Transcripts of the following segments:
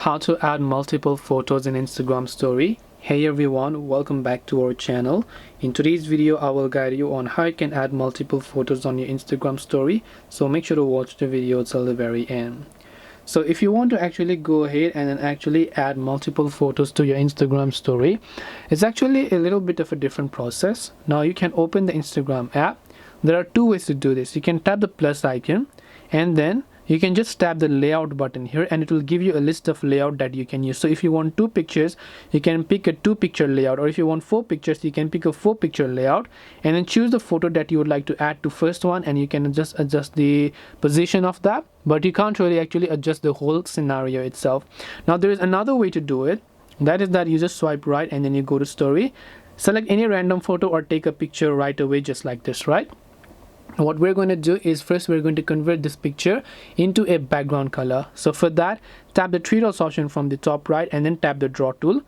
How to add multiple photos in Instagram story. Hey everyone, welcome back to our channel. In today's video I will guide you on how you can add multiple photos on your Instagram story, so make sure to watch the video till the very end. So if you want to actually go ahead and then actually add multiple photos to your Instagram story, it's actually a little bit of a different process. Now you can open the Instagram app. There are two ways to do this. You can tap the plus icon and then you can just tap the layout button here and it will give you a list of layout that you can use. So if you want 2 pictures, you can pick a 2 picture layout, or if you want 4 pictures, you can pick a 4 picture layout and then choose the photo that you would like to add to first one, and you can just adjust the position of that, but you can't really actually adjust the whole scenario itself. Now there is another way to do it. That is that you just swipe right and then you go to story, select any random photo or take a picture right away, just like this, right? What we're going to do is first we're going to convert this picture into a background color. So for that, tap the 3 dots option from the top right and then tap the draw tool.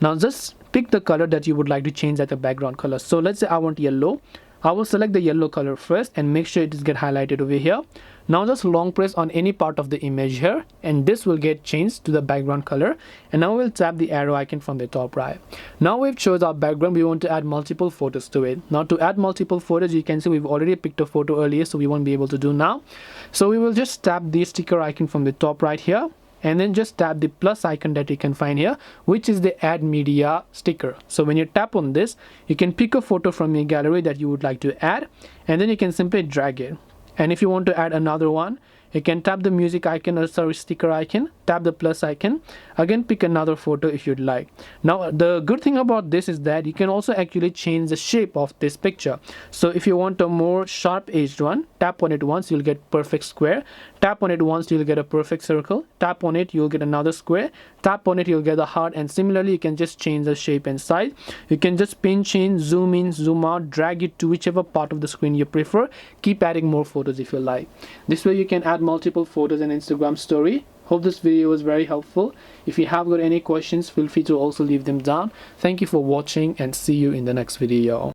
Now just pick the color that you would like to change as a background color. So let's say I want yellow. I will select the yellow color first and make sure it is get highlighted over here. Now just long press on any part of the image here and this will get changed to the background color, and now we'll tap the arrow icon from the top right. Now we've chose our background, we want to add multiple photos to it. Now to add multiple photos, you can see we've already picked a photo earlier, so we won't be able to do now. So we will just tap the sticker icon from the top right here and then just tap the plus icon that you can find here, which is the add media sticker. So when you tap on this, you can pick a photo from your gallery that you would like to add and then you can simply drag it. And if you want to add another one, you can tap the music icon, or sorry, sticker icon, tap the plus icon, again pick another photo if you'd like. Now the good thing about this is that you can also actually change the shape of this picture. So if you want a more sharp edged one, tap on it once, you'll get perfect square. Tap on it once, you'll get a perfect circle. Tap on it, you'll get another square. Tap on it, you'll get a heart. And similarly, you can just change the shape and size. You can just pinch in, zoom out, drag it to whichever part of the screen you prefer. Keep adding more photos if you like. This way you can add multiple photos in Instagram story. Hope this video was very helpful. If you have got any questions, feel free to also leave them down. Thank you for watching and see you in the next video.